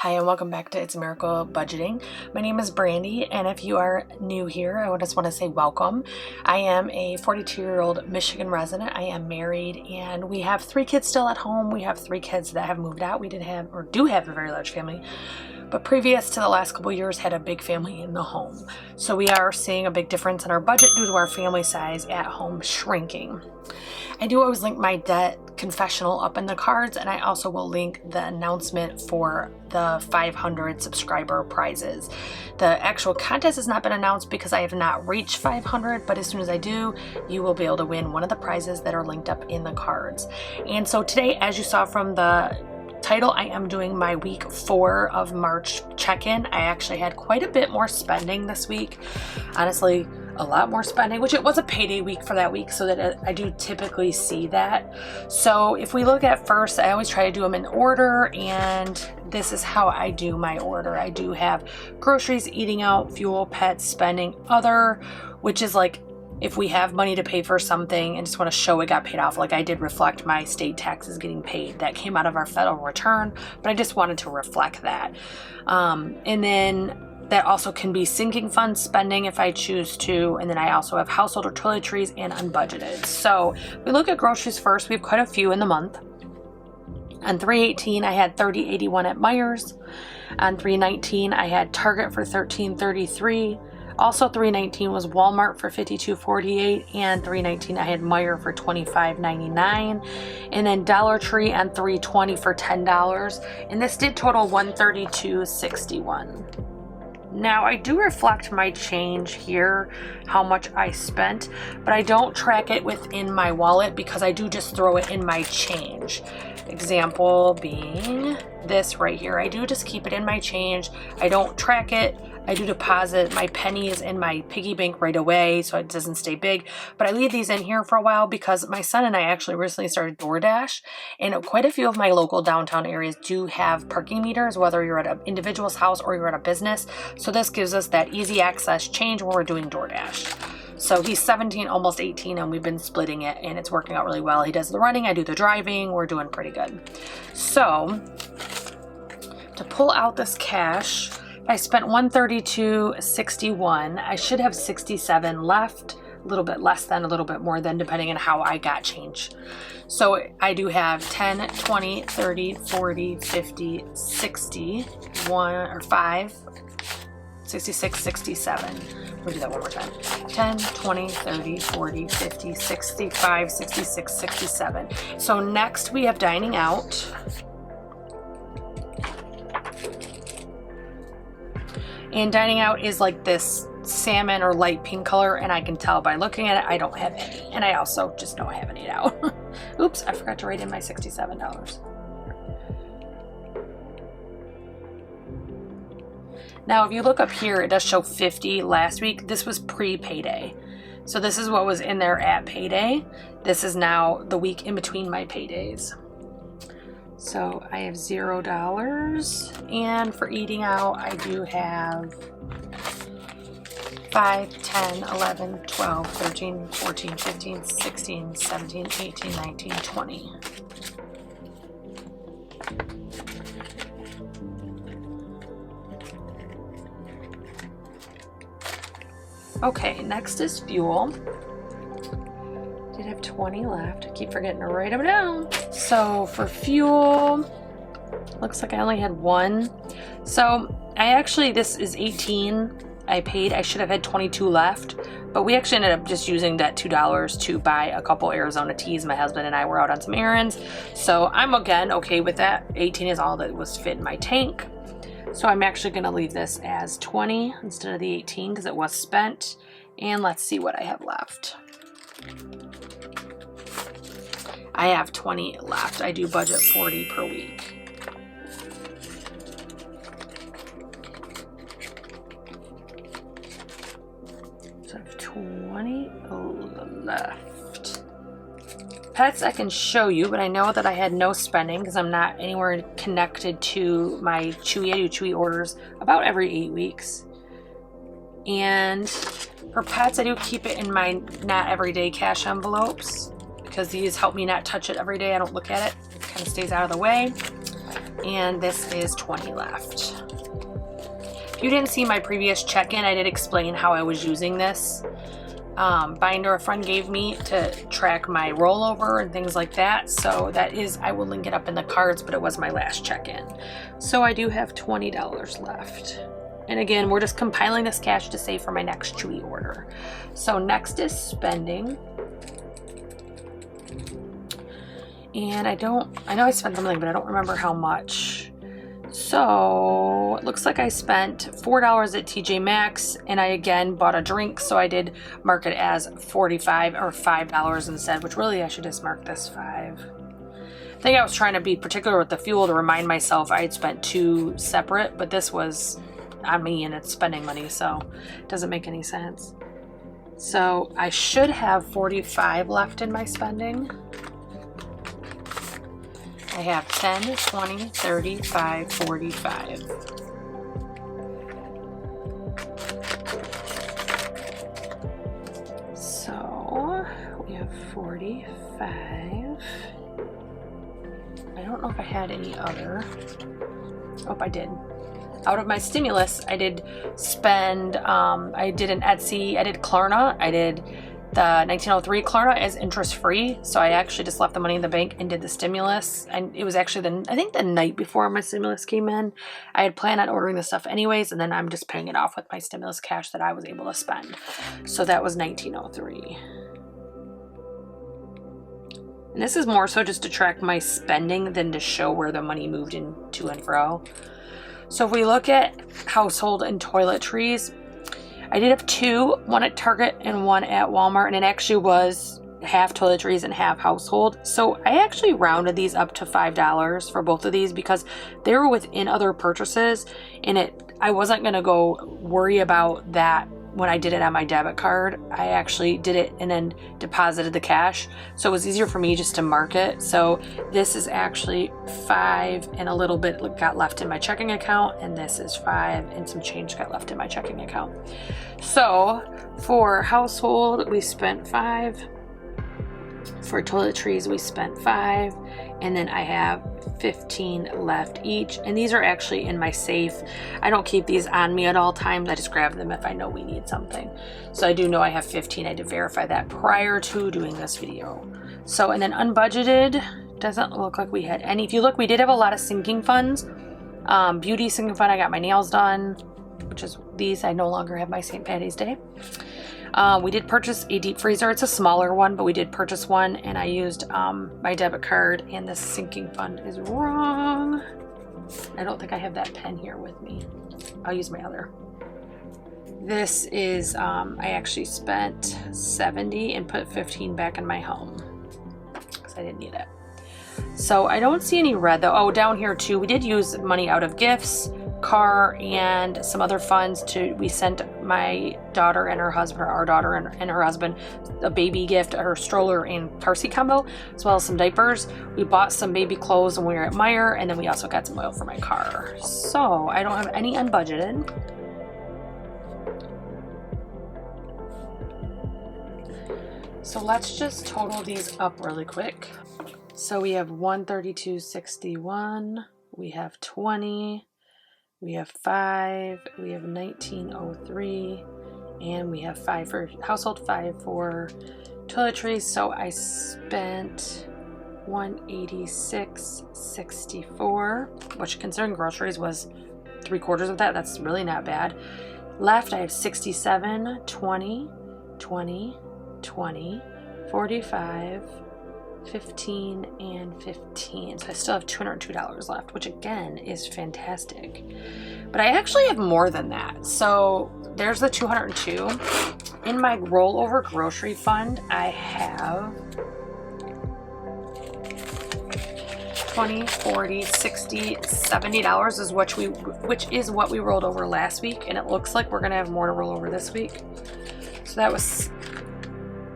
Hi, and welcome back to It's a Miracle Budgeting. My name is Brandy, and if you are new here, I just want to say welcome. I am a 42-year-old Michigan resident. I am married, and we have 3 kids still at home. We have 3 kids that have moved out. We do have a very large family, but previous to the last couple years had a big family in the home. So we are seeing a big difference in our budget due to our family size at home shrinking. I do always link my debt confessional up in the cards, and I also will link the announcement for the 500 subscriber prizes. The actual contest has not been announced because I have not reached 500, but as soon as I do, you will be able to win one of the prizes that are linked up in the cards. And so today, as you saw from the title, I am doing my week 4 of March check-in. I actually had quite a bit more spending this week. Honestly, a lot more spending, which it was a payday week for that week, so that I do typically see that. So if we look at first, I always try to do them in order, and this is how I do my order. I do have groceries, eating out, fuel, pets, spending, other, which is like if we have money to pay for something and just want to show it got paid off, like I did reflect my state taxes getting paid. That came out of our federal return, but I just wanted to reflect that. And then that also can be sinking fund spending if I choose to. And then I also have household or toiletries and unbudgeted. So we look at groceries first. We have quite a few in the month. On 3/18, I had $30.81 at Meijer's. On 3/19, I had Target for $13.33. Also 3/19 was Walmart for $52.48, and 3/19 I had Meijer for $25.99, and then Dollar Tree on 3/20 for $10, and this did total $132.61. Now I do reflect my change here, how much I spent, but I don't track it within my wallet because I do just throw it in my change. Example being this right here. I do just keep it in my change. I don't track it. I do deposit my pennies in my piggy bank right away so it doesn't stay big, but I leave these in here for a while because my son and I actually recently started DoorDash, and quite a few of my local downtown areas do have parking meters, whether you're at an individual's house or you're at a business. So this gives us that easy access change when we're doing DoorDash. So he's 17, almost 18, and we've been splitting it, and it's working out really well. He does the running, I do the driving. We're doing pretty good. So to pull out this cash, I spent $132.61. I should have 67 left, a little bit less than, a little bit more than, depending on how I got change. So I do have 10, 20, 30, 40, 50, 60, 1 or 5, 66, 67. We'll do that one more time. 10, 20, 30, 40, 50, 65, 66, 67. So next we have dining out. And dining out is like this salmon or light pink color, and I can tell by looking at it I don't have any. And I also just know I haven't eaten out. Oops, I forgot to write in my $67. Now, if you look up here, it does show 50 last week. This was pre-payday. So this is what was in there at payday. This is now the week in between my paydays. So I have $0, and for eating out, I do have 5, 10, 11, 12, 13, 14, 15, 16, 17, 18, 19, 20. Okay, next is fuel. Did have 20 left. I keep forgetting to write them down. So for fuel, looks like I only had 1. So this is 18 I paid. I should have had 22 left, but we actually ended up just using that $2 to buy a couple Arizona teas. My husband and I were out on some errands. So I'm again okay with that. 18 is all that was fit in my tank. So I'm actually gonna leave this as 20 instead of the 18 because it was spent. And let's see what I have left. I have 20 left. I do budget 40 per week. So I have 20 left. Pets I can show you, but I know that I had no spending because I'm not anywhere connected to my Chewy. I do Chewy orders about every 8 weeks. And for pets, I do keep it in my not everyday cash envelopes because these help me not touch it every day. I don't look at it. It kind of stays out of the way. and this is 20 left. If you didn't see my previous check-in, I did explain how I was using this binder a friend gave me to track my rollover and things like that. So that is, I will link it up in the cards, but it was my last check-in. So I do have $20 left. And again, we're just compiling this cash to save for my next Chewy order. So next is spending. And I know I spent something, but I don't remember how much. So it looks like I spent $4 at TJ Maxx, and I again bought a drink, so I did mark it as $45 or $5 instead, which really I should just mark this $5. I think I was trying to be particular with the fuel to remind myself I had spent 2 separate, but this was on me and it's spending money, so it doesn't make any sense. So I should have $45 left in my spending. I have 10, 20, 35, 45. So we have 45. I don't know if I had any other. Oh, I did. Out of my stimulus, I did spend, I did an Etsy, I did Klarna, I did the 1903 Klarna as interest-free, so I actually just left the money in the bank and did the stimulus. And it was actually I think the night before my stimulus came in. I had planned on ordering the stuff anyways, and then I'm just paying it off with my stimulus cash that I was able to spend. So that was 1903. And this is more so just to track my spending than to show where the money moved in to and fro. So if we look at household and toiletries, I did have 2, one at Target and one at Walmart, and it actually was half toiletries and half household. So I actually rounded these up to $5 for both of these because they were within other purchases, and I wasn't gonna go worry about that when I did it on my debit card. I actually did it and then deposited the cash, so it was easier for me just to mark it. So this is actually $5 and a little bit got left in my checking account, and this is $5 and some change got left in my checking account. So for household, we spent $5. For toiletries, we spent $5, and then I have 15 left each, and these are actually in my safe. I don't keep these on me at all times. I just grab them if I know we need something. So I do know I have 15. I had to verify that prior to doing this video. So, and then unbudgeted, doesn't look like we had any. If you look, we did have a lot of sinking funds. Beauty sinking fund, I got my nails done, which is these. I no longer have my St. Patty's Day. We did purchase a deep freezer. It's a smaller one, but we did purchase one, and I used my debit card, and the sinking fund is wrong. I don't think I have that pen here with me. I'll use my other. This is, I actually spent $70 and put $15 back in my home because I didn't need it. So I don't see any red though. Oh, down here too, we did use money out of gifts, car, and some other funds we sent my daughter and her husband, or our daughter and her husband, a baby gift, her stroller and car seat combo, as well as some diapers. We bought some baby clothes when we were at Meijer, and then we also got some oil for my car. So I don't have any unbudgeted. So let's just total these up really quick. So we have $132.61, we have $20, we have $5, we have $19.03, and we have $5 for household, $5 for toiletries. So I spent $186.64, which considering groceries was 3/4 of that. That's really not bad. Left, I have $67, $20, $20, $20, $45, $15, and $15. So I still have $202 left, which again is fantastic. But I actually have more than that. So there's the $202. In my rollover grocery fund, I have $20, $40, $60, $70 is which is what we rolled over last week, and it looks like we're gonna have more to roll over this week. So that was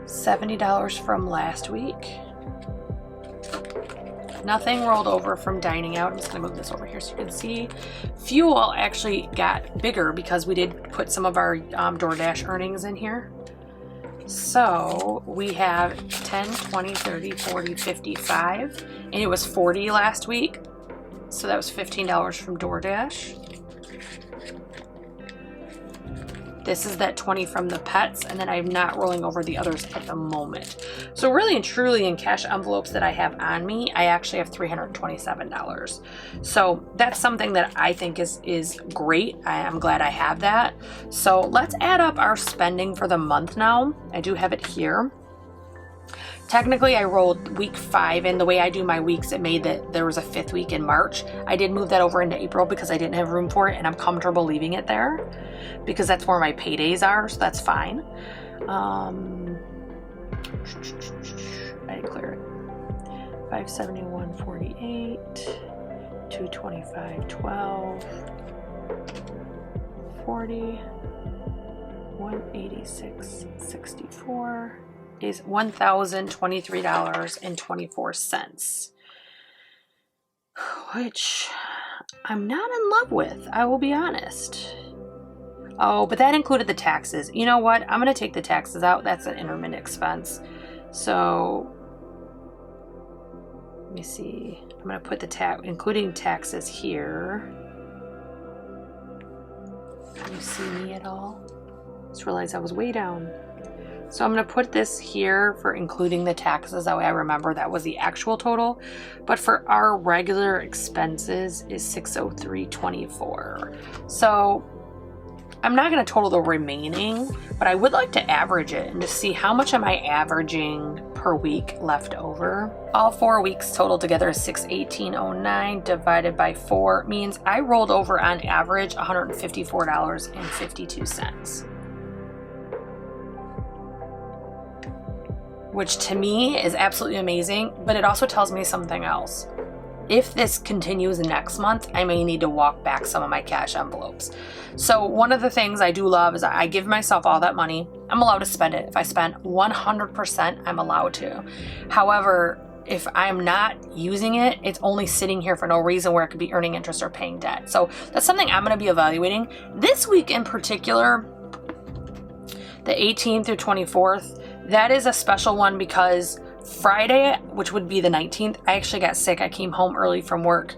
$70 from last week. Nothing rolled over from dining out. I'm just gonna move this over here so you can see. Fuel actually got bigger because we did put some of our DoorDash earnings in here. So we have 10, 20, 30, 40, 55, and it was 40 last week. So that was $15 from DoorDash. This is that 20 from the pets, and then I'm not rolling over the others at the moment. So really and truly in cash envelopes that I have on me, I actually have $327. So that's something that I think is great. I'm glad I have that. So let's add up our spending for the month now. I do have it here. Technically, I rolled week 5 in. The way I do my weeks, it made that there was a 5th week in March. I did move that over into April because I didn't have room for it, and I'm comfortable leaving it there because that's where my paydays are, so that's fine. I didn't clear it. 571.48, 225.12, 40, 186.64. is $1,023.24, which I'm not in love with, I will be honest. Oh, but that included the taxes. You know what? I'm going to take the taxes out. That's an intermittent expense. So let me see. I'm going to put the including taxes here. Can you see me at all? Just realized I was way down. So I'm going to put this here for including the taxes. That way I remember that was the actual total. But for our regular expenses is $603.24. So I'm not going to total the remaining, but I would like to average it and just see how much am I averaging per week left over. All 4 weeks total together is $618.09 divided by 4 means I rolled over on average $154.52. Which to me is absolutely amazing, but it also tells me something else. If this continues next month, I may need to walk back some of my cash envelopes. So one of the things I do love is I give myself all that money. I'm allowed to spend it. If I spend 100%, I'm allowed to. However, if I'm not using it, it's only sitting here for no reason where it could be earning interest or paying debt. So that's something I'm going to be evaluating. This week in particular, the 18th through 24th, that is a special one because Friday, which would be the 19th, I actually got sick. I came home early from work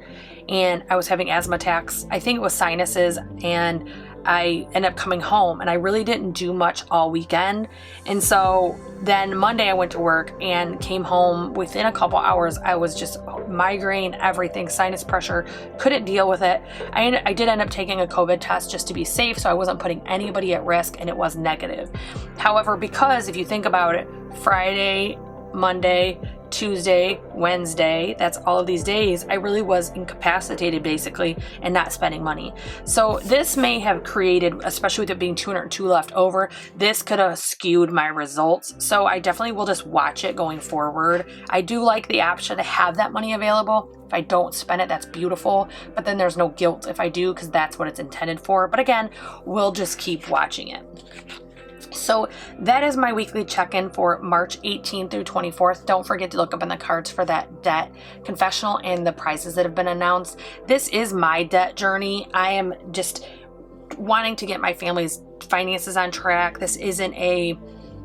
and I was having asthma attacks. I think it was sinuses, and I ended up coming home and I really didn't do much all weekend. And so then Monday I went to work and came home within a couple hours. I was just migraine, everything, sinus pressure, couldn't deal with it. I did end up taking a COVID test just to be safe, so I wasn't putting anybody at risk, and it was negative. However, because if you think about it, Friday, Monday, Tuesday, Wednesday, that's all of these days, I really was incapacitated basically and not spending money. So this may have created, especially with it being 202 left over, this could have skewed my results. So I definitely will just watch it going forward. I do like the option to have that money available. If I don't spend it, that's beautiful, but then there's no guilt if I do, because that's what it's intended for. But again, we'll just keep watching it. So that is my weekly check-in for March 18th through 24th. Don't forget to look up in the cards for that debt confessional and the prizes that have been announced. This is my debt journey. I am just wanting to get my family's finances on track. This isn't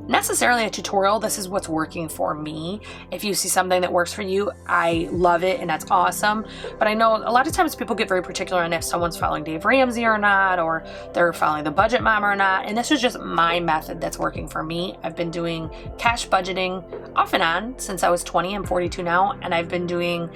necessarily a tutorial. This is what's working for me. If you see something that works for you, I love it and that's awesome. But I know a lot of times people get very particular on if someone's following Dave Ramsey or not, or they're following the budget mom or not. And this is just my method that's working for me. I've been doing cash budgeting off and on since I was 20. I'm 42 now, and I've been doing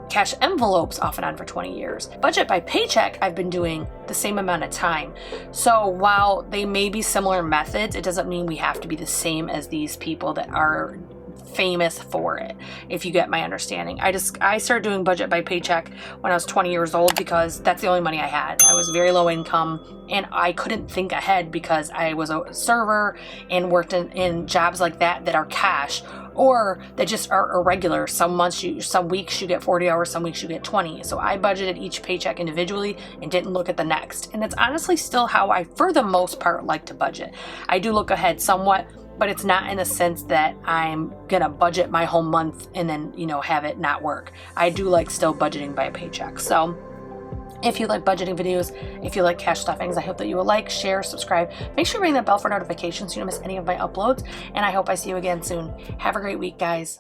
cash envelopes off and on for 20 years. Budget by paycheck, I've been doing the same amount of time. So while they may be similar methods, it doesn't mean we have to be the same as these people that are famous for it, if you get my understanding. I started doing budget by paycheck when I was 20 years old because that's the only money I had. I was very low income and I couldn't think ahead because I was a server and worked in jobs like that are cash, or that just are irregular. Some weeks you get 40 hours, some weeks you get 20. So I budgeted each paycheck individually and didn't look at the next. And that's honestly still how I, for the most part, like to budget. I do look ahead somewhat, but it's not in the sense that I'm gonna budget my whole month and then, have it not work. I do like still budgeting by a paycheck. So if you like budgeting videos, if you like cash stuffings, I hope that you will like, share, subscribe. Make sure you ring that bell for notifications so you don't miss any of my uploads. And I hope I see you again soon. Have a great week, guys.